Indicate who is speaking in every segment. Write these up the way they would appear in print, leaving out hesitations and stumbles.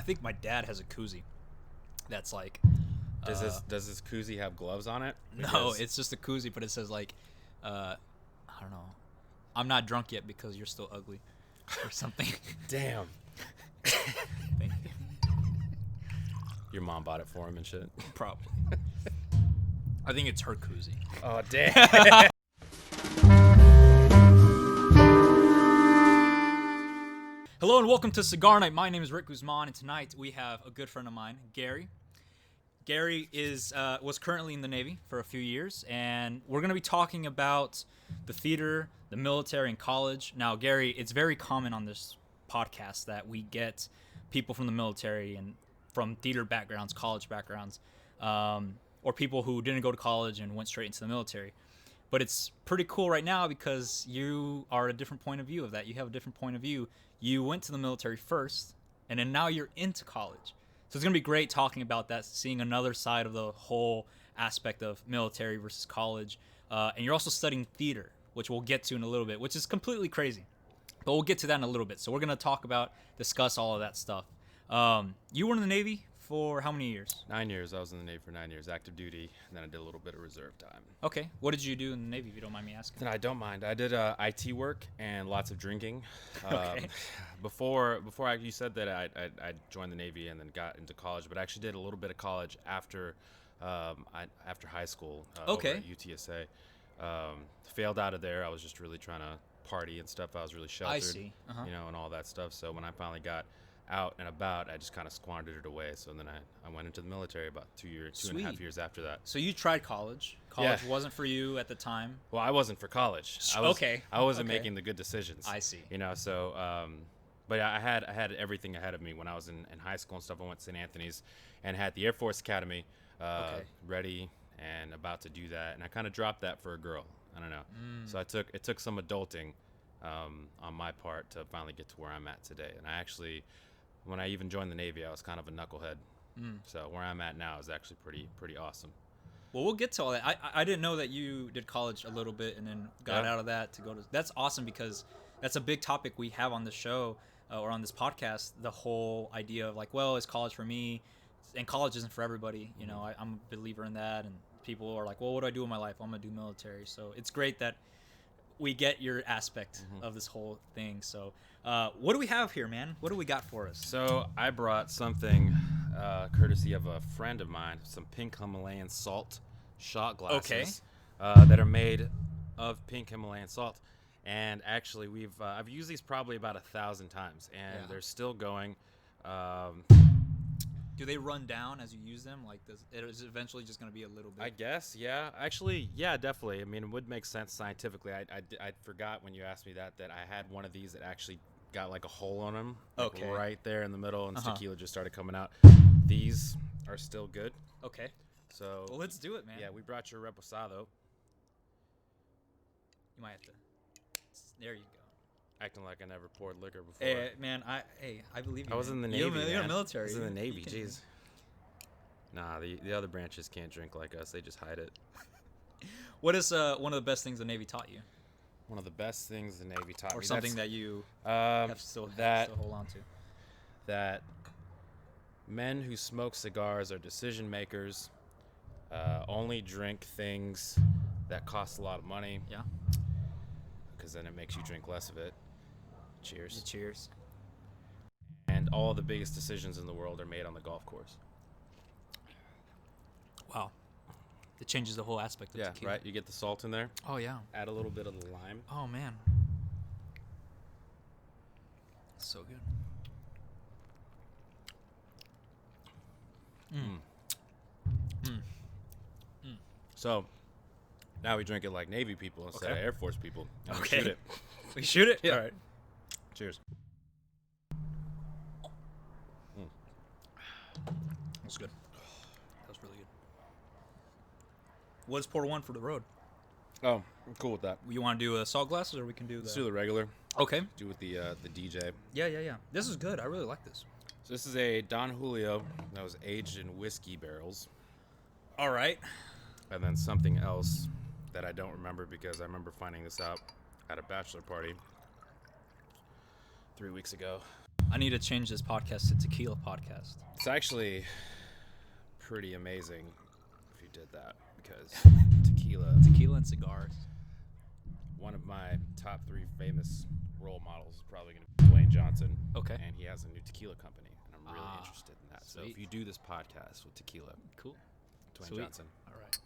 Speaker 1: think my dad has a koozie. That's like.
Speaker 2: Does this koozie have gloves on it?
Speaker 1: No, it's just a koozie, but it says like, I don't know. I'm not drunk yet because you're still ugly, or something.
Speaker 2: Damn.
Speaker 1: Thank you.
Speaker 2: Your mom bought it for him and shit.
Speaker 1: Probably. I think it's her koozie.
Speaker 2: Oh damn.
Speaker 1: Hello and welcome to Cigar Night. My name is Rick Guzman, and tonight we have a good friend of mine, Gary. Gary was currently in the Navy for a few years, and we're going to be talking about the theater, the military, and college. Now, Gary, it's very common on this podcast that we get people from the military and from theater backgrounds, college backgrounds, or people who didn't go to college and went straight into the military. But it's pretty cool right now because you are a different point of view of that. You have a different point of view. You went to the military first, and then now you're into college. So it's going to be great talking about that, seeing another side of the whole aspect of military versus college. And you're also studying theater, which we'll get to in a little bit, which is completely crazy. But we'll get to that in a little bit. So we're going to discuss all of that stuff. You were in the Navy for how many years?
Speaker 2: 9 years. I was in the Navy for 9 years, active duty, and then I did a little bit of reserve time.
Speaker 1: Okay. What did you do in the Navy, if you don't mind me asking?
Speaker 2: No, I don't mind. I did IT work and lots of drinking.
Speaker 1: Okay.
Speaker 2: You said that I joined the Navy and then got into college, but I actually did a little bit of college after high school.
Speaker 1: Okay.
Speaker 2: Over at UTSA. Failed out of there. I was just really trying to party and stuff. I was really sheltered.
Speaker 1: I see. Uh-huh.
Speaker 2: And all that stuff. So when I finally got out and about, I just kind of squandered it away. So then I went into the military about 2 and a half years after that.
Speaker 1: So you tried college. College wasn't for you at the time.
Speaker 2: Well, I wasn't for college. I wasn't making the good decisions.
Speaker 1: I see.
Speaker 2: But I had everything ahead of me when I was in high school and stuff. I went to St. Anthony's and had the Air Force Academy ready and about to do that. And I kind of dropped that for a girl. I don't know. So it took some adulting on my part to finally get to where I'm at today. And I actually, when I even joined the Navy, I was kind of a knucklehead. So where I'm at now is actually pretty awesome.
Speaker 1: Well, we'll get to all that. I didn't know that you did college a little bit and then got out of that to go to. That's awesome because that's a big topic we have on the show or on this podcast. The whole idea of like, well, is college for me? And college isn't for everybody. You know, I'm a believer in that. And people are like, well, what do I do in my life? I'm gonna do military. So it's great that we get your aspect of this whole thing. So what do we have here, man? What do we got for us?
Speaker 2: So I brought something courtesy of a friend of mine, some pink Himalayan salt shot glasses that are made of pink Himalayan salt. And actually, I've used these probably about 1,000 times, and they're still going.
Speaker 1: Do they run down as you use them? Like, is it eventually just going to be a little bit?
Speaker 2: I guess, yeah. Actually, yeah, definitely. I mean, it would make sense scientifically. I forgot when you asked me that I had one of these that actually got like a hole on them, right there in the middle, and tequila just started coming out. These are still good.
Speaker 1: Okay.
Speaker 2: So.
Speaker 1: Well, let's do it, man.
Speaker 2: Yeah, we brought your reposado.
Speaker 1: You might have to. There you go.
Speaker 2: Acting like I never poured liquor before.
Speaker 1: Hey, man, I believe you.
Speaker 2: I was in the Navy.
Speaker 1: You're in the military.
Speaker 2: I was in the Navy. Jeez. Nah, the other branches can't drink like us. They just hide it.
Speaker 1: What is one of the best things the Navy taught you?
Speaker 2: One of the best things the Navy taught me.
Speaker 1: Or something that you have still hold on to.
Speaker 2: That men who smoke cigars are decision makers. Only drink things that cost a lot of money.
Speaker 1: Yeah.
Speaker 2: Because then it makes you drink less of it. Cheers.
Speaker 1: Yeah, cheers.
Speaker 2: And all the biggest decisions in the world are made on the golf course.
Speaker 1: Wow. It changes the whole aspect of tequila.
Speaker 2: Right? You get the salt in there.
Speaker 1: Oh, yeah.
Speaker 2: Add a little bit of the lime.
Speaker 1: Oh, man. So good.
Speaker 2: So, now we drink it like Navy people instead of Air Force people. And we shoot it.
Speaker 1: We shoot it?
Speaker 2: Yeah.
Speaker 1: All right.
Speaker 2: Cheers.
Speaker 1: That's good. That was really good. What is pour one for the road?
Speaker 2: Oh, I'm cool with that.
Speaker 1: You want to do salt glasses, or we can do
Speaker 2: Let's do the regular.
Speaker 1: Okay.
Speaker 2: Do with the DJ.
Speaker 1: Yeah. This is good. I really like this.
Speaker 2: So this is a Don Julio that was aged in whiskey barrels.
Speaker 1: All right.
Speaker 2: And then something else that I don't remember because I remember finding this out at a bachelor party 3 weeks ago.
Speaker 1: I need to change this podcast to Tequila Podcast.
Speaker 2: It's actually pretty amazing if you did that, because
Speaker 1: Tequila and cigars.
Speaker 2: One of my top 3 famous role models is probably going to be Dwayne Johnson.
Speaker 1: Okay.
Speaker 2: And he has a new tequila company, and I'm really interested in that.
Speaker 1: Sweet.
Speaker 2: So if you do this podcast with tequila,
Speaker 1: cool.
Speaker 2: Dwayne
Speaker 1: Sweet.
Speaker 2: Johnson.
Speaker 1: All right.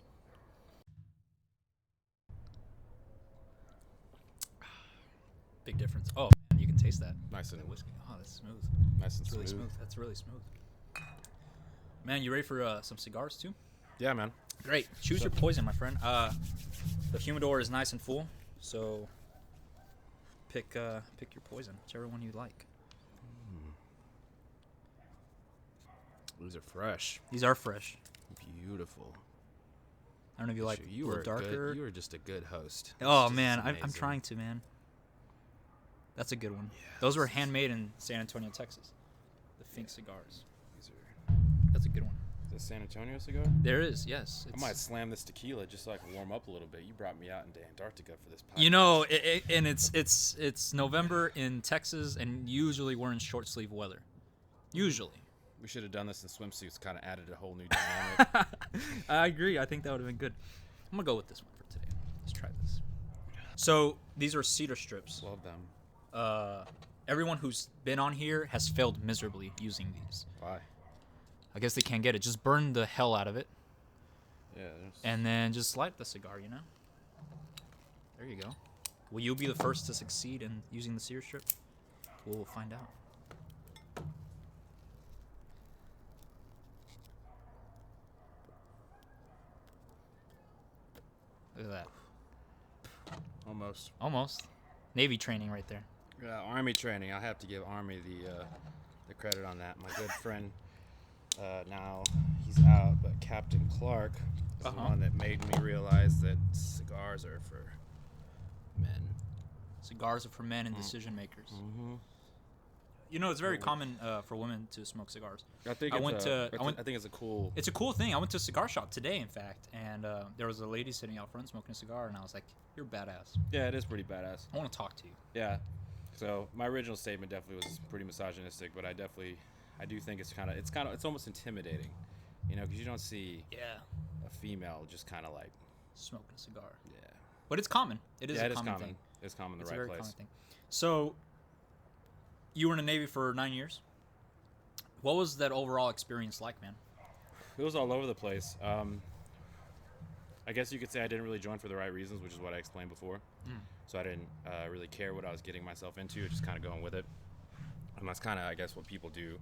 Speaker 1: Big difference. Oh, man, you can taste that.
Speaker 2: Nice and
Speaker 1: whiskey. Oh, that's smooth.
Speaker 2: nice and
Speaker 1: It's really
Speaker 2: smooth.
Speaker 1: smooth. That's really smooth. Man, you ready for some cigars too?
Speaker 2: Yeah, man.
Speaker 1: Great. Choose your poison, my friend. The humidor is nice and full, so pick your poison, whichever one you like.
Speaker 2: These are fresh.
Speaker 1: These are fresh.
Speaker 2: Beautiful.
Speaker 1: I don't know if you like
Speaker 2: You
Speaker 1: a
Speaker 2: were
Speaker 1: little darker.
Speaker 2: You were just a good host.
Speaker 1: Oh
Speaker 2: It's
Speaker 1: man,
Speaker 2: just
Speaker 1: I'm
Speaker 2: amazing.
Speaker 1: trying to, man. That's a good one.
Speaker 2: Yeah,
Speaker 1: Those were
Speaker 2: this is-
Speaker 1: handmade in San Antonio, Texas. The Fink cigars.
Speaker 2: These are,
Speaker 1: That's a good one.
Speaker 2: is this San Antonio cigar?
Speaker 1: There is, yes.
Speaker 2: I might slam this tequila just so I can warm up a little bit. You brought me out into Antarctica for this podcast.
Speaker 1: You know, and it's November in Texas, and usually we're in short sleeve weather. Usually.
Speaker 2: We should have done this in swimsuits. Kind of added a whole new dynamic.
Speaker 1: I agree. I think that would have been good. I'm gonna go with this one for today. Let's try this. So these are cedar strips.
Speaker 2: Love them.
Speaker 1: Everyone who's been on here has failed miserably using these.
Speaker 2: Why?
Speaker 1: I guess they can't get it. Just burn the hell out of it,
Speaker 2: Yeah.
Speaker 1: and then just light the cigar. You know. There you go. Will you be the first to succeed in using the cedar strip? We'll find out. Look at that.
Speaker 2: Almost.
Speaker 1: Navy training right there.
Speaker 2: Yeah, Army training. I have to give Army the credit on that. My good friend, now he's out, but Captain Clark is the one that made me realize that cigars are for men.
Speaker 1: Cigars are for men and decision makers.
Speaker 2: Mm-hmm.
Speaker 1: You know, it's very common for women to smoke cigars.
Speaker 2: I think
Speaker 1: I think
Speaker 2: it's a cool.
Speaker 1: It's a cool thing. I went to a cigar shop today, in fact, and there was a lady sitting out front smoking a cigar, and I was like, "You're badass.
Speaker 2: Yeah, it is pretty badass.
Speaker 1: I want to talk to you."
Speaker 2: Yeah. So my original statement definitely was pretty misogynistic, but I do think it's almost intimidating, you know, because you don't see
Speaker 1: Yeah.
Speaker 2: a female just kind of like,
Speaker 1: Smoking a cigar.
Speaker 2: yeah.
Speaker 1: But it's common. It is
Speaker 2: Yeah,
Speaker 1: a
Speaker 2: it is
Speaker 1: common
Speaker 2: common.
Speaker 1: thing.
Speaker 2: It's common in
Speaker 1: It's
Speaker 2: the
Speaker 1: a
Speaker 2: right
Speaker 1: very
Speaker 2: place.
Speaker 1: common thing. So, you were in the Navy for 9 years. What was that overall experience like, man?
Speaker 2: It was all over the place. I guess you could say I didn't really join for the right reasons, which is what I explained before. So I didn't really care what I was getting myself into, just kind of going with it. And that's kind of, I guess, what people do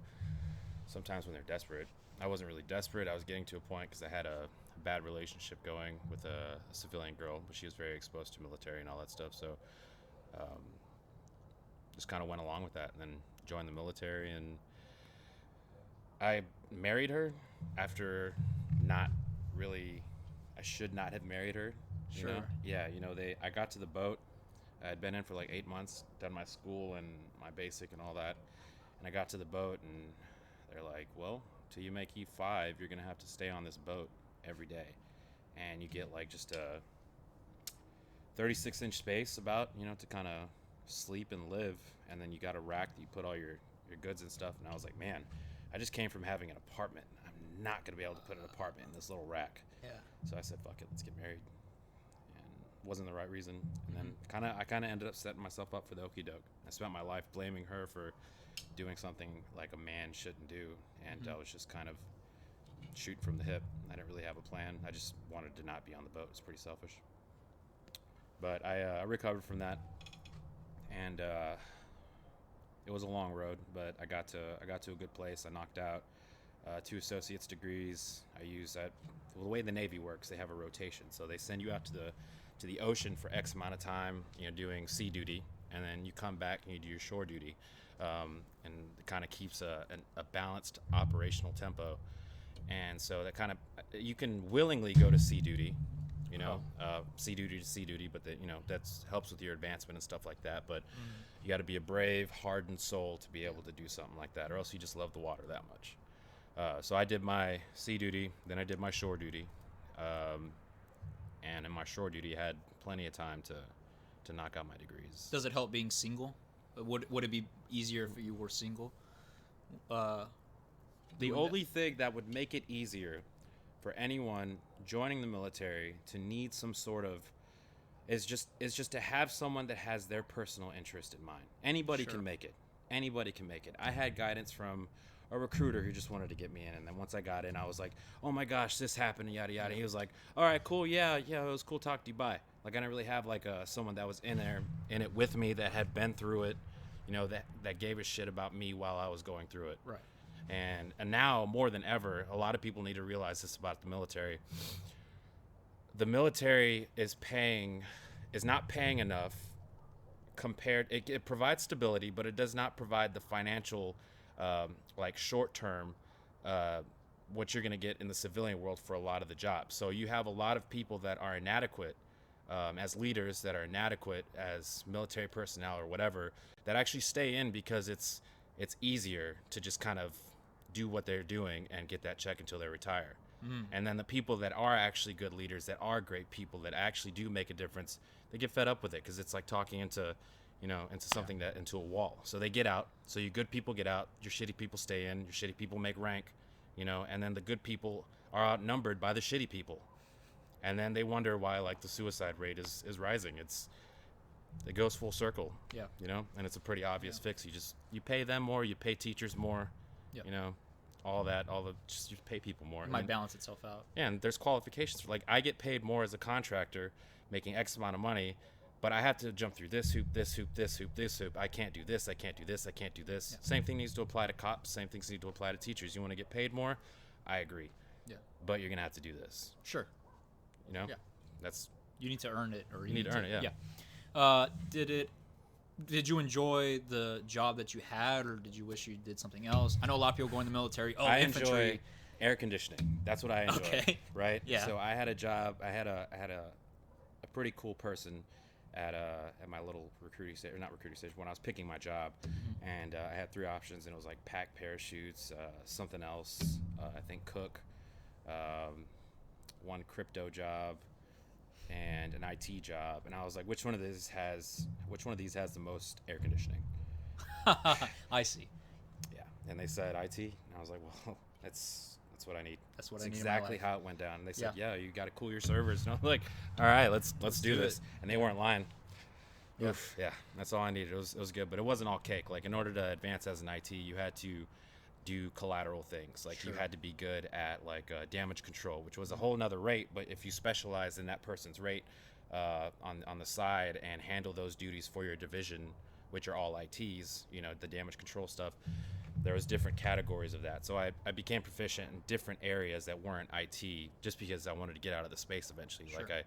Speaker 2: sometimes when they're desperate. I wasn't really desperate. I was getting to a point because I had a bad relationship going with a civilian girl, but she was very exposed to military and all that stuff. So just kind of went along with that and then joined the military. And I married her after not really, I should not have married her. You
Speaker 1: Sure.
Speaker 2: know? Yeah, you know, I got to the boat. I had been in for like 8 months, done my school and my basic and all that. And I got to the boat and they're like, well, till you make E5, you're going to have to stay on this boat every day. And you get like just a 36-inch space about, you know, to kind of sleep and live. And then you got a rack that you put all your goods and stuff. And I was like, man, I just came from having an apartment. I'm not going to be able to put an apartment in this little rack.
Speaker 1: Yeah.
Speaker 2: So I said, fuck it, let's get married. And wasn't the right reason. And then I kind of ended up setting myself up for the okie doke. I spent my life blaming her for doing something like a man shouldn't do. And I was just kind of shooting from the hip. I didn't really have a plan. I just wanted to not be on the boat. It's pretty selfish. But I recovered from that. And it was a long road, but I got to a good place. I knocked out 2 associate's degrees. I use that. Well, the way the Navy works, they have a rotation, so they send you out to the ocean for X amount of time, you know, doing sea duty, and then you come back and you do your shore duty, and it kind of keeps a balanced operational tempo. And so that kind of, you can willingly go to sea duty, you know, sea duty to sea duty, but that, you know, that's helps with your advancement and stuff like that. But you got to be a brave, hardened soul to be able to do something like that, or else you just love the water that much. So I did my sea duty, then I did my shore duty, and in my shore duty, I had plenty of time to knock out my degrees.
Speaker 1: Does it help being single? Would it be easier if you were single?
Speaker 2: The only thing that would make it easier for anyone joining the military to need some sort of is just to have someone that has their personal interest in mind. Anybody
Speaker 1: Sure.
Speaker 2: can make it. Anybody can make it. I had guidance from a recruiter who just wanted to get me in, and then once I got in, I was like, "Oh my gosh, this happened," yada yada. He was like, "All right, cool, yeah, it was cool talking to you. Bye." Like I didn't really have like someone that was in it with me that had been through it, that gave a shit about me while I was going through it.
Speaker 1: Right.
Speaker 2: And now more than ever, a lot of people need to realize this about the military. The military is not paying enough compared. It provides stability, but it does not provide the financial, like short term, what you're going to get in the civilian world for a lot of the jobs. So you have a lot of people that are inadequate as leaders, that are inadequate as military personnel or whatever, that actually stay in because it's easier to just kind of do what they're doing and get that check until they retire. And then the people that are actually good leaders, that are great people, that actually do make a difference, they get fed up with it because it's like talking into something into a wall. So they get out. So you good people get out. Your shitty people stay in. Your shitty people make rank, and then the good people are outnumbered by the shitty people. And then they wonder why like the suicide rate is rising. It goes full circle.
Speaker 1: Yeah.
Speaker 2: And it's a pretty obvious fix. You pay them more, you pay teachers more,
Speaker 1: Yeah.
Speaker 2: just pay people more.
Speaker 1: It might balance itself out.
Speaker 2: Yeah, and there's qualifications. Like I get paid more as a contractor, making X amount of money, but I have to jump through this hoop, this hoop, this hoop, this hoop. I can't do this, I can't do this, I can't do this.
Speaker 1: Yeah.
Speaker 2: Same thing needs to apply to cops, same things need to apply to teachers. You want to get paid more? I agree.
Speaker 1: Yeah.
Speaker 2: But you're going to have to do this.
Speaker 1: Sure. Yeah.
Speaker 2: That's
Speaker 1: You need to earn it, or
Speaker 2: you need to earn it, yeah.
Speaker 1: Did you enjoy the job that you had, or did you wish you did something else? I know a lot of people go in the military. Oh,
Speaker 2: I
Speaker 1: infantry.
Speaker 2: enjoy air conditioning. That's what I enjoy.
Speaker 1: Okay.
Speaker 2: Right?
Speaker 1: Yeah.
Speaker 2: So I had a job. I had a pretty cool person at my little recruiting stage, or not recruiting stage, when I was picking my job. And I had 3 options, and it was like pack parachutes, something else, I think cook, one crypto job, and an IT job. And I was like, which one of these has the most air conditioning?
Speaker 1: I see.
Speaker 2: Yeah. And they said IT, and I was like, well, that's what I need.
Speaker 1: That's what
Speaker 2: That's
Speaker 1: I need in my
Speaker 2: exactly
Speaker 1: life.
Speaker 2: how it went down. And they said,
Speaker 1: Yeah.
Speaker 2: you got to cool your servers. And I was like, all right, let's do
Speaker 1: do
Speaker 2: this.
Speaker 1: it.
Speaker 2: And they weren't lying.
Speaker 1: Yeah.
Speaker 2: Oof, yeah, that's all I needed. It was good, but it wasn't all cake. Like in order to advance as an IT, you had to do collateral things. Like you
Speaker 1: Sure.
Speaker 2: had to be good at like damage control, which was a whole nother rate. But if you specialize in that person's rate on the side and handle those duties for your division, which are all ITs, the damage control stuff, there was different categories of that. So I became proficient in different areas that weren't IT, just because I wanted to get out of the space eventually.
Speaker 1: Sure.
Speaker 2: Like I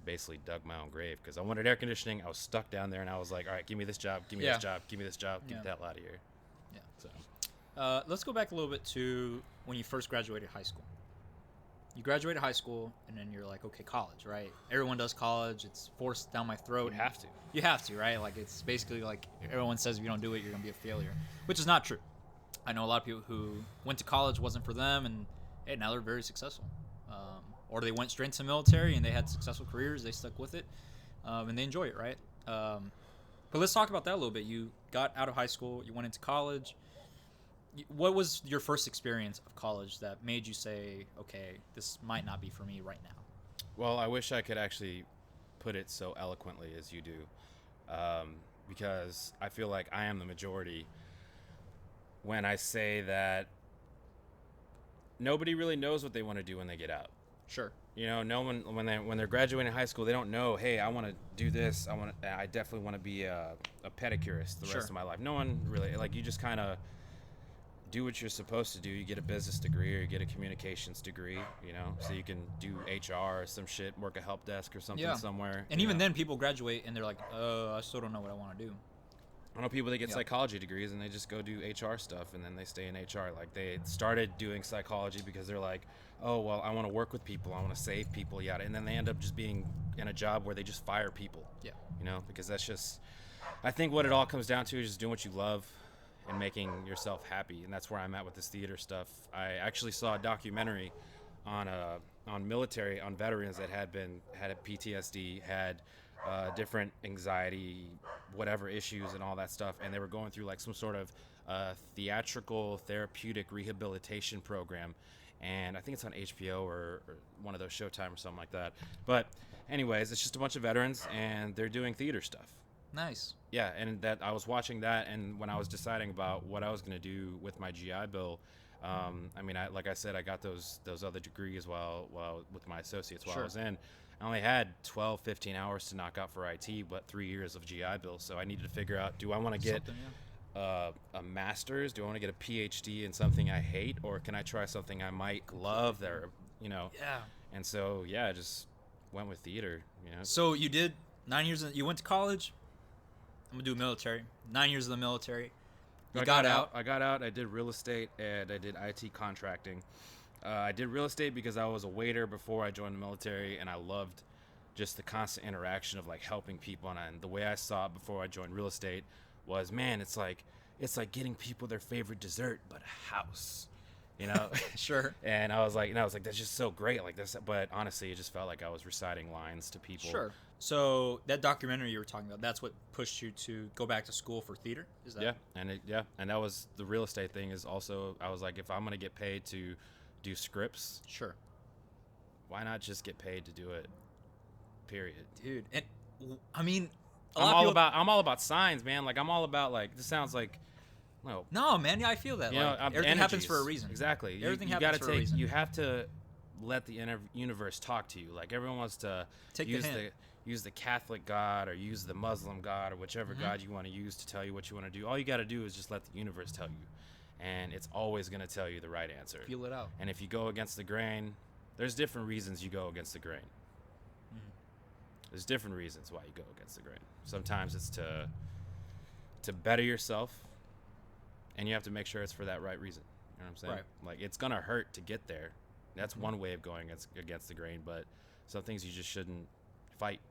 Speaker 2: basically dug my own grave because I wanted air conditioning. I was stuck down there, and I was like, all right, give me this job, give me
Speaker 1: Yeah.
Speaker 2: this job, give me this job, get
Speaker 1: Yeah.
Speaker 2: the hell out of here.
Speaker 1: Yeah.
Speaker 2: So
Speaker 1: Let's go back a little bit to when you first graduated high school. You graduated high school, and then you're like, okay, college, right? Everyone does college. It's forced down my throat.
Speaker 2: you have to.
Speaker 1: You have to, right? Like, it's basically like everyone says if you don't do it, you're going to be a failure, which is not true. I know a lot of people who went to college, wasn't for them, and hey, now they're very successful. Or they went straight into the military and they had successful careers. They stuck with it, and they enjoy it, right? But let's talk about that a little bit. You got out of high school. You went into college. What was your first experience of college that made you say, okay, this might not be for me right now?
Speaker 2: Well, I wish I could actually put it so eloquently as you do, because I feel like I am the majority when I say that nobody really knows what they want to do when they get out.
Speaker 1: Sure.
Speaker 2: No one when they're graduating high school, they don't know, hey, I want to do this. I definitely want to be a pedicurist the
Speaker 1: Sure.
Speaker 2: rest of my life. No one really, like, you just kind of do what you're supposed to do. You get a business degree or you get a communications degree, so you can do HR or some shit, work a help desk or something somewhere.
Speaker 1: And even then, people graduate and they're like, I still don't know what I want to do.
Speaker 2: I know people that get
Speaker 1: Yeah.
Speaker 2: psychology degrees and they just go do HR stuff and then they stay in HR. Like, they started doing psychology because they're like, oh, well, I want to work with people, I want to save people, yada. And then they end up just being in a job where they just fire people.
Speaker 1: Yeah.
Speaker 2: Because that's just, I think what it all comes down to is just doing what you love and making yourself happy. And that's where I'm at with this theater stuff. I actually saw a documentary on military, on veterans that had PTSD, had different anxiety, whatever issues and all that stuff, and they were going through like some sort of theatrical therapeutic rehabilitation program, and I think it's on HBO or one of those Showtime or something like that. But anyways, it's just a bunch of veterans, and they're doing theater stuff.
Speaker 1: Nice.
Speaker 2: Yeah, and that I was watching that, and when I was deciding about what I was going to do with my GI Bill, I mean, like I said, I got those other degrees while with my associates while I was in. I only had 12, 15 hours to knock out for IT, but 3 years of GI Bill. So I needed to figure out, do I want to get a master's? Do I want to get a PhD in something I hate? Or can I try something I might love there, you know?
Speaker 1: Yeah.
Speaker 2: And so, yeah, I just went with theater, you know?
Speaker 1: So you did 9 years, you went to college. I'm going to do military. 9 years of the military. You got out.
Speaker 2: I got out. I did real estate and I did IT contracting. I did real estate because I was a waiter before I joined the military, and I loved just the constant interaction of like helping people. And the way I saw it before I joined real estate was, man, it's like getting people their favorite dessert, but a house, you know?
Speaker 1: Sure.
Speaker 2: And I was like, that's just so great, like this. But honestly, it just felt like I was reciting lines to people.
Speaker 1: Sure. So that documentary you were talking about, that's what pushed you to go back to school for theater? Is that?
Speaker 2: Yeah, and that was the real estate thing. Is also, I was like, if I'm gonna get paid to do scripts,
Speaker 1: sure,
Speaker 2: why not just get paid to do it? Period.
Speaker 1: Dude, and I mean,
Speaker 2: I'm all about signs, man. Like, I'm all about, like, this sounds like,
Speaker 1: no, man. Yeah, I feel that.
Speaker 2: You
Speaker 1: like,
Speaker 2: know,
Speaker 1: everything happens for a reason.
Speaker 2: Exactly.
Speaker 1: Everything
Speaker 2: you
Speaker 1: happens for a reason.
Speaker 2: You have to let the universe talk to you. Like, everyone wants to use the Catholic God or use the Muslim God or whichever God you want to use to tell you what you want to do. All you got to do is just let the universe tell you. And it's always going to tell you the right answer.
Speaker 1: Feel it out.
Speaker 2: And if you go against the grain, there's different reasons you go against the grain. There's different reasons why you go against the grain. Sometimes it's to better yourself, and you have to make sure it's for that right reason. You know what I'm saying?
Speaker 1: Right.
Speaker 2: Like, it's going to hurt to get there. That's one way of going against the grain, but some things you just shouldn't fight.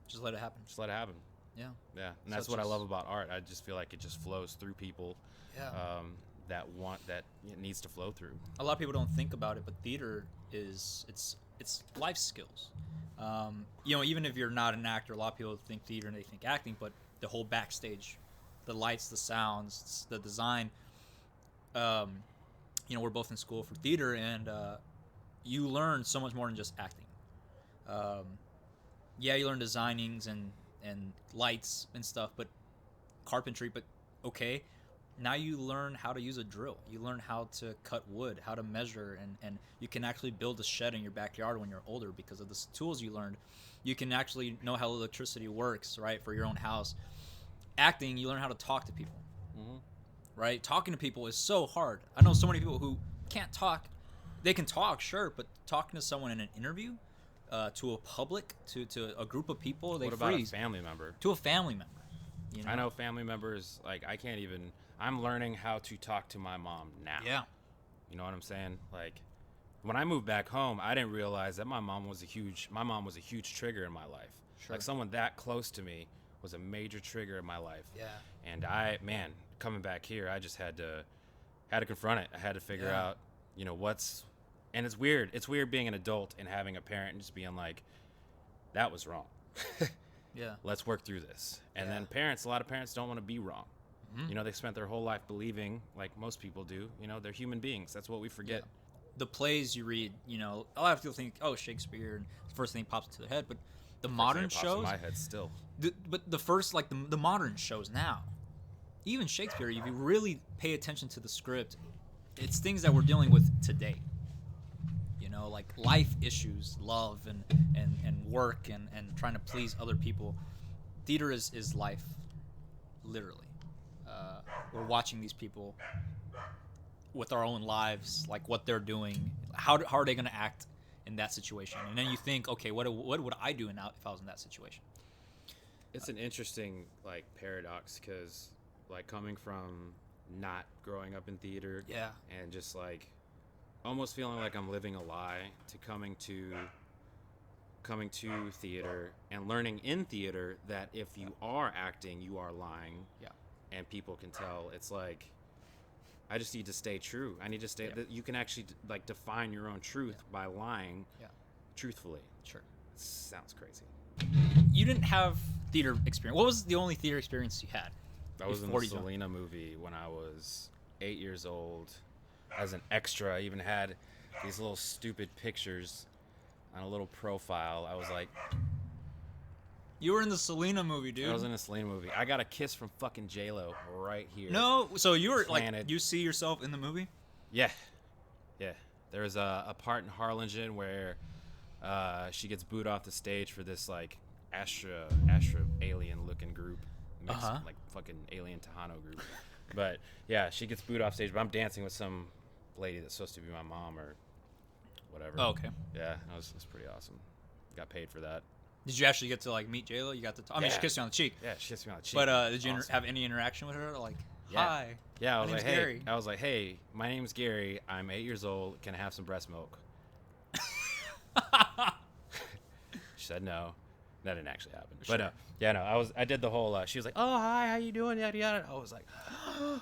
Speaker 1: Just let it happen.
Speaker 2: Just let it happen.
Speaker 1: Yeah.
Speaker 2: Yeah. And that's what I love about art. I just feel like it just flows through people.
Speaker 1: Yeah.
Speaker 2: That it needs to flow through.
Speaker 1: A lot of people don't think about it, but theater is it's life skills. You know, even if you're not an actor, a lot of people think theater and they think acting, but the whole backstage, the lights, the sounds, the design. You know, we're both in school for theater, and you learn so much more than just acting. Yeah, you learn designings and lights and stuff, but carpentry, but okay. Now you learn how to use a drill. You learn how to cut wood, how to measure, and you can actually build a shed in your backyard when you're older because of the tools you learned. You can actually know how electricity works, right, for your own house. Acting, you learn how to talk to people, right? Talking to people is so hard. I know so many people who can't talk. They can talk, sure, but talking to someone in an interview, to a public, to a group of people, they freeze.
Speaker 2: What about a family member?
Speaker 1: To a family member. You know?
Speaker 2: I know family members, like, I'm learning how to talk to my mom now.
Speaker 1: Yeah.
Speaker 2: You know what I'm saying? Like, when I moved back home, I didn't realize that my mom was a huge trigger in my life. Sure. Like, someone that close to me was a major trigger in my life.
Speaker 1: Yeah.
Speaker 2: And coming back here, I just had to confront it. I had to figure out, you know, and it's weird. It's weird being an adult and having a parent and just being like, that was wrong.
Speaker 1: Yeah.
Speaker 2: Let's work through this. And then a lot of parents don't want to be wrong. You know, they spent their whole life believing, like most people do, you know, they're human beings. That's what we forget.
Speaker 1: Yeah. The plays you read, you know, a lot of people think, oh, Shakespeare, and the first thing pops into their head, but the modern shows. In
Speaker 2: my head still.
Speaker 1: But the first, like the modern shows now, even Shakespeare, if you really pay attention to the script, it's things that we're dealing with today. You know, like life issues, love and work and trying to please other people. Theater is life, literally. We're watching these people with our own lives, like what they're doing. How are they going to act in that situation? And then you think, okay, what would I do if I was in that situation?
Speaker 2: It's an interesting, like, paradox because, like, coming from not growing up in theater, and just like almost feeling like I'm living a lie, to coming to theater and learning in theater that if you are acting, you are lying.
Speaker 1: Yeah.
Speaker 2: And people can tell. It's like, I just need to stay true. I need to stay. You can actually, like, define your own truth by lying truthfully.
Speaker 1: Sure.
Speaker 2: It sounds crazy.
Speaker 1: you didn't have theater experience. What was the only theater experience you had?
Speaker 2: I was in the Selena movie when I was 8 years old. As an extra, I even had these little stupid pictures on a little profile. I was like,
Speaker 1: you were in the Selena movie, dude.
Speaker 2: I was in a Selena movie. I got a kiss from fucking J-Lo right here.
Speaker 1: No, so you were
Speaker 2: planted.
Speaker 1: like, you see yourself in the movie?
Speaker 2: Yeah. There was a part in Harlingen where she gets booed off the stage for this like Astra alien looking group, like fucking alien Tejano group. But yeah, she gets booed off stage. But I'm dancing with some lady that's supposed to be my mom or whatever.
Speaker 1: Oh, okay.
Speaker 2: Yeah, it was pretty awesome. Got paid for that.
Speaker 1: Did you actually get to like meet J-Lo? You got to talk? I mean, she kissed you on the cheek.
Speaker 2: Yeah, she kissed me on the cheek.
Speaker 1: But did you have any interaction with her? Like, hi.
Speaker 2: Yeah,
Speaker 1: my name's Gary.
Speaker 2: I was like, hey, my name's Gary. I'm 8 years old. Can I have some breast milk? She said no. That didn't actually happen. Sure. But I did the whole. She was like, oh hi, how you doing? Yada yada. I was like,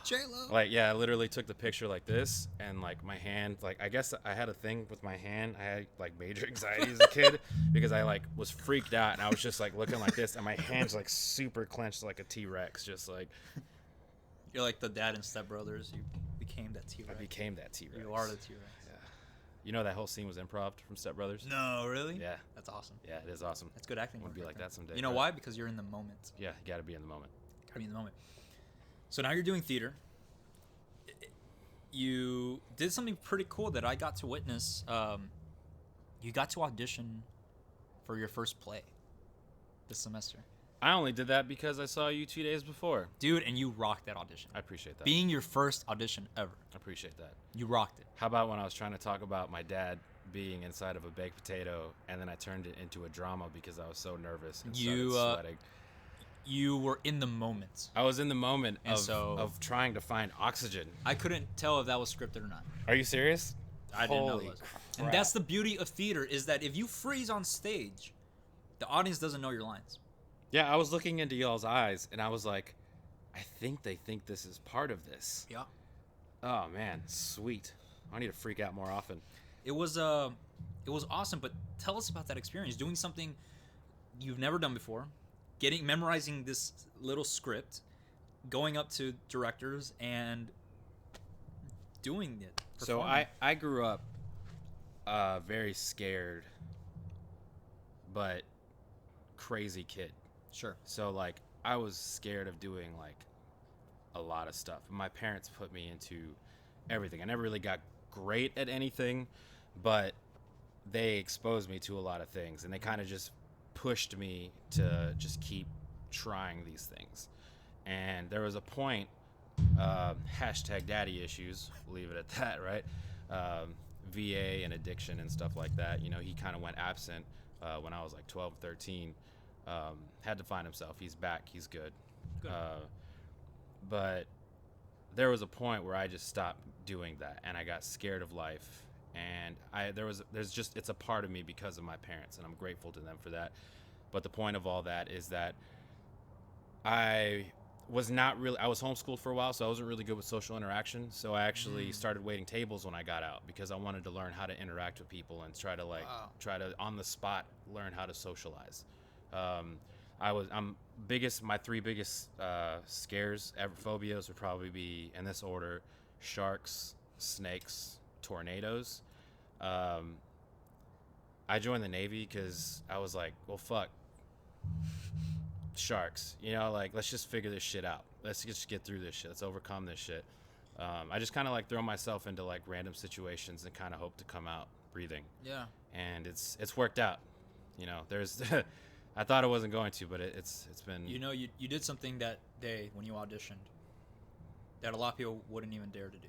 Speaker 1: J-Lo.
Speaker 2: Like I literally took the picture like this, and like my hand, like I guess I had a thing with my hand. I had like major anxiety as a kid because I like was freaked out, and I was just like looking like this, and my hands like super clenched like a T-Rex, just like.
Speaker 1: You're like the dad in Step Brothers. You became that T-Rex.
Speaker 2: I became that T-Rex.
Speaker 1: You are the T-Rex.
Speaker 2: Yeah. You know that whole scene was improv from Step Brothers?
Speaker 1: No, really?
Speaker 2: Yeah.
Speaker 1: That's awesome.
Speaker 2: Yeah, it is awesome.
Speaker 1: That's good acting.
Speaker 2: I want to be like that someday.
Speaker 1: You know why? Because you're in the moment.
Speaker 2: Yeah, you got to be in the moment.
Speaker 1: Gotta be in the moment. So now you're doing theater. You did something pretty cool that I got to witness. You got to audition for your first play this semester.
Speaker 2: I only did that because I saw you 2 days before.
Speaker 1: Dude, and you rocked that audition.
Speaker 2: I appreciate that.
Speaker 1: Being your first audition ever.
Speaker 2: I appreciate that.
Speaker 1: You rocked it.
Speaker 2: How about when I was trying to talk about my dad being inside of a baked potato, and then I turned it into a drama because I was so nervous and started sweating.
Speaker 1: You were in the moment.
Speaker 2: I was in the moment of trying to find oxygen.
Speaker 1: I couldn't tell if that was scripted or not.
Speaker 2: Are you serious?
Speaker 1: I didn't know it was. Crap. And that's the beauty of theater, is that if you freeze on stage, the audience doesn't know your lines.
Speaker 2: Yeah, I was looking into y'all's eyes, and I was like, I think they think this is part of this.
Speaker 1: Yeah.
Speaker 2: Oh, man. Sweet. I need to freak out more often.
Speaker 1: It was awesome, but tell us about that experience. Doing something you've never done before, memorizing this little script, going up to directors, and doing it.
Speaker 2: So I grew up very scared, but crazy kid.
Speaker 1: Sure.
Speaker 2: So like I was scared of doing like a lot of stuff. My parents put me into everything. I never really got great at anything, but they exposed me to a lot of things, and they kind of just pushed me to just keep trying these things. And there was a point, hashtag daddy issues, we'll leave it at that, right? VA and addiction and stuff like that. You know, he kind of went absent when I was like 12, 13. Had to find himself. He's back. He's good. But there was a point where I just stopped doing that, and I got scared of life. And it's a part of me because of my parents, and I'm grateful to them for that. But the point of all that is that I was homeschooled for a while, so I wasn't really good with social interaction. So I actually started waiting tables when I got out because I wanted to learn how to interact with people and try to on the spot learn how to socialize. My three biggest scares, phobias would probably be in this order: sharks, snakes, tornadoes. I joined the Navy because I was like, well, fuck sharks, you know, like let's just figure this shit out. Let's just get through this shit. Let's overcome this shit. I just kind of like throw myself into like random situations and kind of hope to come out breathing. Yeah. And it's worked out. You know, there's I thought I wasn't going to, but it's been.
Speaker 1: You know, you did something that day when you auditioned that a lot of people wouldn't even dare to do.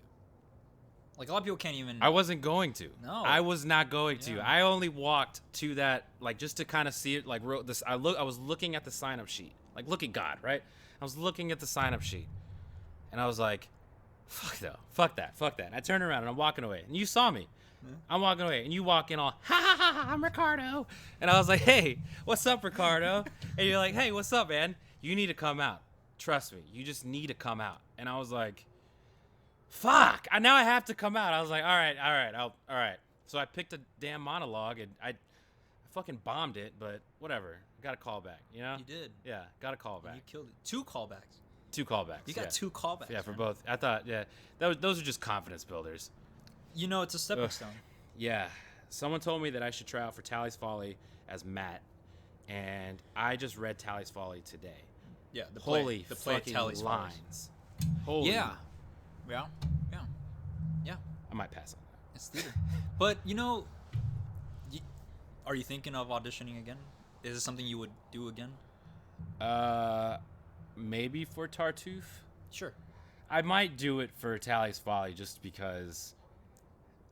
Speaker 1: Like, a lot of people can't even.
Speaker 2: I wasn't going to.
Speaker 1: No.
Speaker 2: I was not going to. I only walked to that, like, just to kind of see it. Like, wrote this. I was looking at the sign-up sheet. Like, look at God, right? I was looking at the sign-up sheet, and I was like, fuck that. And I turned around and I'm walking away, and you saw me. I'm walking away, and you walk in all, ha ha ha, I'm Ricardo. And I was like, hey, what's up, Ricardo? And you're like, hey, what's up, man? You need to come out. Trust me, you just need to come out. And I was like, fuck, now I have to come out. I was like, all right. So I picked a damn monologue, and I fucking bombed it, but whatever. Got a call back, you know?
Speaker 1: You did.
Speaker 2: Yeah, got a call back.
Speaker 1: You killed it. 2 callbacks.
Speaker 2: 2 callbacks.
Speaker 1: You got 2 callbacks.
Speaker 2: Yeah, for
Speaker 1: man.
Speaker 2: both. I thought, those are just confidence builders.
Speaker 1: You know, it's a stepping stone.
Speaker 2: Yeah. Someone told me that I should try out for Tally's Folly as Matt, and I just read Tally's Folly today.
Speaker 1: Yeah,
Speaker 2: the play fucking
Speaker 1: Tally's
Speaker 2: lines. Holy.
Speaker 1: Yeah.
Speaker 2: I might pass on that.
Speaker 1: It's theater. But, you know, are you thinking of auditioning again? Is it something you would do again?
Speaker 2: Maybe for Tartuffe.
Speaker 1: Sure.
Speaker 2: I might do it for Tally's Folly just because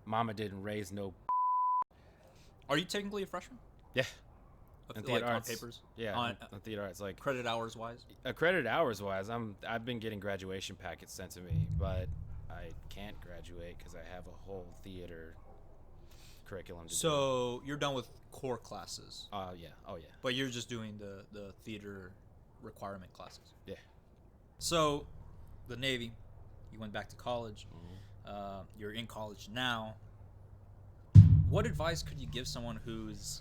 Speaker 2: Mama didn't raise no.
Speaker 1: Are you technically a freshman?
Speaker 2: Yeah.
Speaker 1: Like
Speaker 2: theater
Speaker 1: on
Speaker 2: arts.
Speaker 1: papers?
Speaker 2: Yeah, on theater arts. Like
Speaker 1: credit hours wise?
Speaker 2: Credit hours wise, I've been getting graduation packets sent to me, but I can't graduate because I have a whole theater curriculum to do.
Speaker 1: So you're done with core classes?
Speaker 2: Yeah. Oh, yeah.
Speaker 1: But you're just doing the theater requirement classes?
Speaker 2: Yeah.
Speaker 1: So, the Navy, you went back to college.
Speaker 2: Mm-hmm.
Speaker 1: You're in college now. What advice could you give someone who's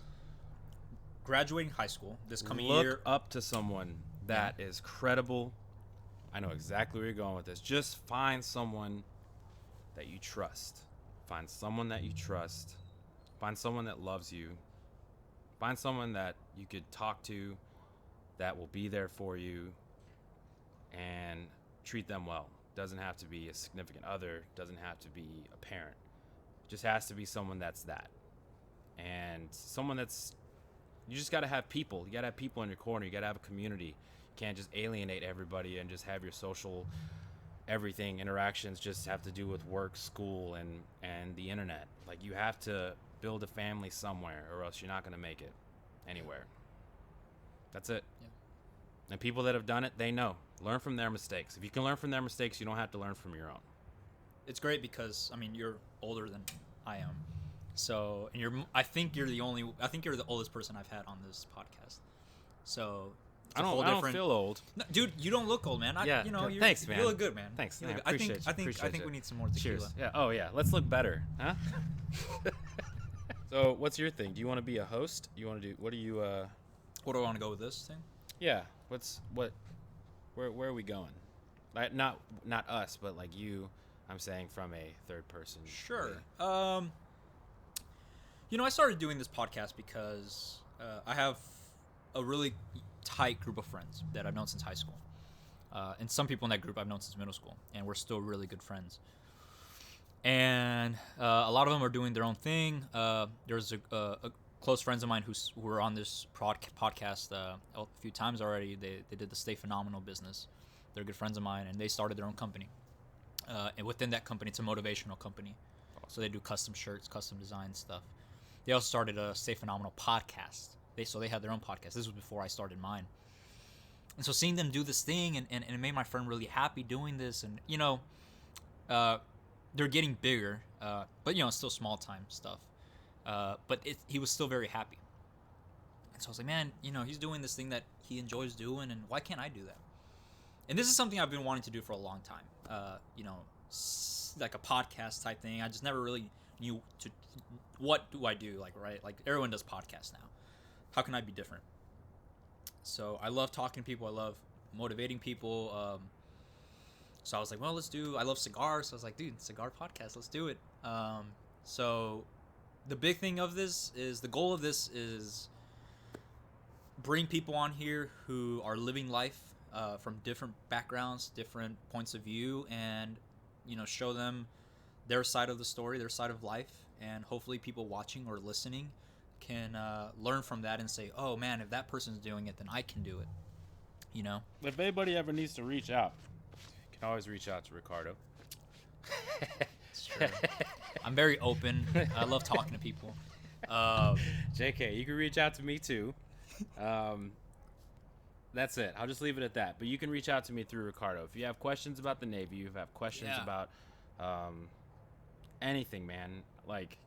Speaker 1: graduating high school this coming year?
Speaker 2: Look up to someone that is credible. I know exactly where you're going with this. Just find someone that you trust. Find someone that you trust. Find someone that loves you. Find someone that you could talk to that will be there for you, and treat them well. Doesn't have to be a significant other. Doesn't have to be a parent. Just has to be someone that's that. And someone that's... You just got to have people. You got to have people in your corner. You got to have a community. You can't just alienate everybody and just have your social everything interactions just have to do with work, school, and the internet. Like, you have to build a family somewhere, or else you're not going to make it anywhere. That's it.
Speaker 1: Yeah.
Speaker 2: And people that have done it, they know. Learn from their mistakes. If you can learn from their mistakes, you don't have to learn from your own.
Speaker 1: It's great because, I mean, you're older than I am. So, and I think you're the oldest person I've had on this podcast. So,
Speaker 2: I don't feel old.
Speaker 1: No, dude, you don't look old, man.
Speaker 2: Thanks, man.
Speaker 1: You look good, man.
Speaker 2: Thanks,
Speaker 1: man.
Speaker 2: I appreciate you.
Speaker 1: I think we need some more tequila.
Speaker 2: Cheers. Yeah. Oh, yeah. Let's look better, huh? So, what's your thing? Do you want to be a host? What do you
Speaker 1: What do I want to go with this thing?
Speaker 2: Yeah. Where are we going? Like, not us, but like you. I'm saying from a third person.
Speaker 1: Sure.
Speaker 2: way.
Speaker 1: I started doing this podcast because I have a really tight group of friends that I've known since high school. And some people in that group I've known since middle school, and we're still really good friends. And a lot of them are doing their own thing. There's a close friends of mine who were on this podcast a few times already. They did the Stay Phenomenal business. They're good friends of mine, and they started their own company. And within that company, it's a motivational company. So they do custom shirts, custom design stuff. They also started a Stay Phenomenal podcast. They had their own podcast. This was before I started mine. And so seeing them do this thing, and it made my friend really happy doing this. And, they're getting bigger, but, still small-time stuff. But he was still very happy. And so I was like, man, he's doing this thing that he enjoys doing, and why can't I do that? And this is something I've been wanting to do for a long time. Like a podcast type thing. I just never really knew what do I do, right? Like, everyone does podcasts now. How can I be different? So I love talking to people. I love motivating people. So I was like, well, I love cigars. So I was like, dude, cigar podcast, let's do it. So the big thing of this is, the goal of this is bring people on here who are living life from different backgrounds, different points of view, and, show them their side of the story, their side of life. And hopefully people watching or listening can learn from that and say, oh man, if that person's doing it, then I can do it.
Speaker 2: If anybody ever needs to reach out, you can always reach out to Ricardo.
Speaker 1: Sure. I'm very open. I love talking to people.
Speaker 2: JK, you can reach out to me too. That's it. I'll just leave it at that. But you can reach out to me through Ricardo. If you have questions about the Navy, if you have questions about anything, man. Like,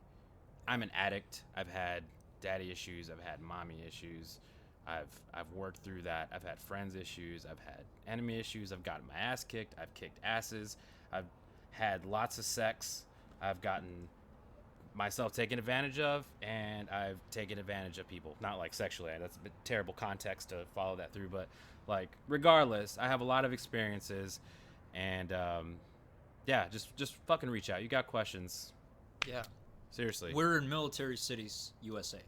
Speaker 2: I'm an addict. I've had daddy issues. I've had mommy issues. I've worked through that. I've had friends issues. I've had enemy issues. I've gotten my ass kicked. I've kicked asses. I've had lots of sex. I've gotten myself taken advantage of, and I've taken advantage of people. Not like sexually. That's a bit terrible context to follow that through, but like regardless, I have a lot of experiences, and yeah, just fucking reach out. You got questions?
Speaker 1: Yeah.
Speaker 2: Seriously.
Speaker 1: We're in military cities, USA.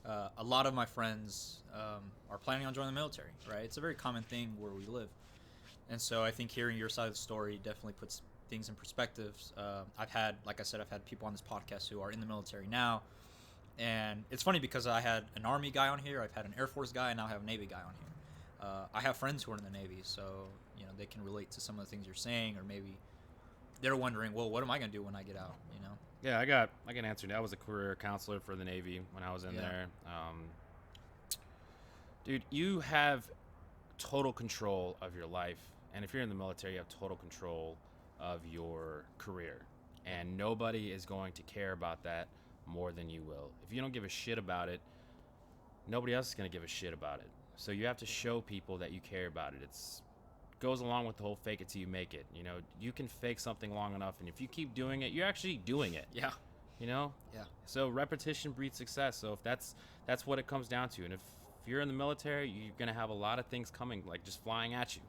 Speaker 1: A lot of my friends are planning on joining the military, right? It's a very common thing where we live. And so I think hearing your side of the story definitely puts things in perspective. Like I said, I've had people on this podcast who are in the military now. And it's funny because I had an Army guy on here, I've had an Air Force guy, and now I have a Navy guy on here. I have friends who are in the Navy, so they can relate to some of the things you're saying, or maybe they're wondering, well, what am I going to do when I get out,
Speaker 2: Yeah, I can answer that. I was a career counselor for the Navy when I was in there. Dude, you have total control of your life. And if you're in the military, you have total control of your career. And nobody is going to care about that more than you will. If you don't give a shit about it, nobody else is going to give a shit about it. So you have to show people that you care about it. It's goes along with the whole fake it till you make it. You can fake something long enough, and if you keep doing it, you're actually doing it.
Speaker 1: Yeah.
Speaker 2: Yeah. So repetition breeds success. So if that's what it comes down to. And if you're in the military, you're gonna have a lot of things coming, like just flying at you.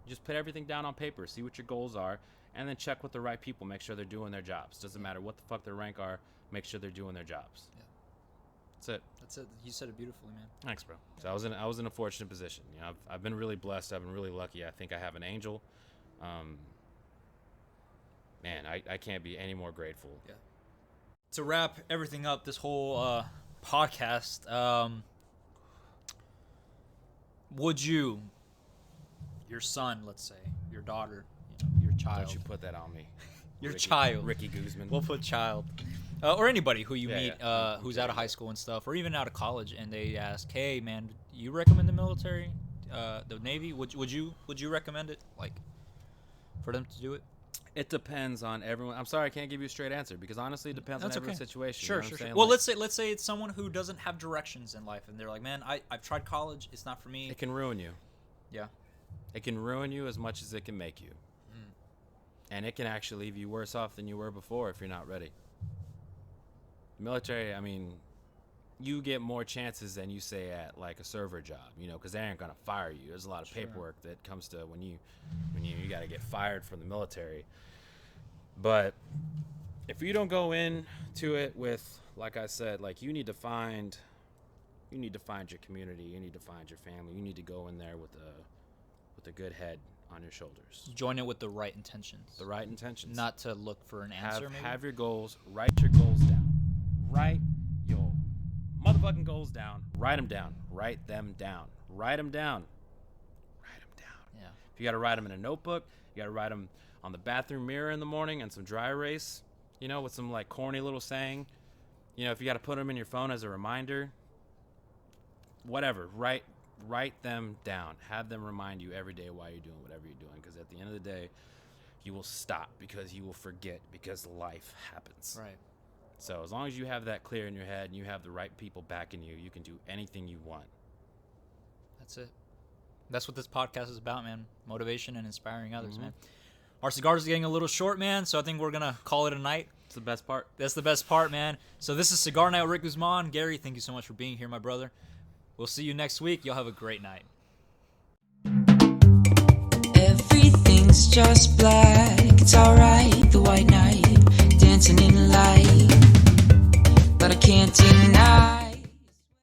Speaker 2: Just put everything down on paper, see what your goals are, and then check with the right people. Make sure they're doing their jobs. Doesn't matter what the fuck their rank are. Make sure they're doing their jobs. Yeah. That's it.
Speaker 1: You said it beautifully, man.
Speaker 2: Thanks, bro. So I was in a fortunate position. I've been really blessed. I've been really lucky. I think I have an angel. Man, I can't be any more grateful.
Speaker 1: Yeah. To wrap everything up, this whole podcast, would you, your son, let's say, your daughter, your child.
Speaker 2: Don't you put that on me.
Speaker 1: Your child.
Speaker 2: Ricky Guzman.
Speaker 1: We'll put child. Or anybody who you meet who's out of high school and stuff, or even out of college, and they ask, hey, man, you recommend the military, the Navy? Would you recommend it, like, for them to do it?
Speaker 2: It depends on everyone. I'm sorry, I can't give you a straight answer because honestly, it depends on everyone's situation.
Speaker 1: Sure. Well, let's say it's someone who doesn't have directions in life, and they're like, man, I've tried college, it's not for me.
Speaker 2: It can ruin you.
Speaker 1: Yeah.
Speaker 2: It can ruin you as much as it can make you. And it can actually leave you worse off than you were before if you're not ready. Military, I mean, you get more chances than you say at like a server job, because they aren't gonna fire you. There's a lot of paperwork that comes to when you gotta get fired from the military. But if you don't go into it with, like I said, like you need to find your community, you need to find your family, you need to go in there with a good head on your shoulders.
Speaker 1: Join it with the right intentions.
Speaker 2: The right intentions.
Speaker 1: Not to look for an answer.
Speaker 2: Have your goals. Write your goals down. Write your motherfucking goals down. Write them down. Write them down. Write them down. Write them down.
Speaker 1: Yeah.
Speaker 2: If you got to write them in a notebook, you got to write them on the bathroom mirror in the morning and some dry erase, with some like corny little saying. If you got to put them in your phone as a reminder, whatever. Write them down. Have them remind you every day why you're doing whatever you're doing. Because at the end of the day, you will stop because you will forget because life happens.
Speaker 1: Right.
Speaker 2: So as long as you have that clear in your head and you have the right people backing you, you can do anything you want.
Speaker 1: That's it. That's what this podcast is about, man. Motivation and inspiring others, man. Our cigars are getting a little short, man, so I think we're going to call it a night.
Speaker 2: It's the best part.
Speaker 1: That's the best part, man. So this is Cigar Night with Rick Guzman. Gary, thank you so much for being here, my brother. We'll see you next week. Y'all have a great night.
Speaker 3: Everything's just black. It's alright, the white knight dancing in light, but I can't deny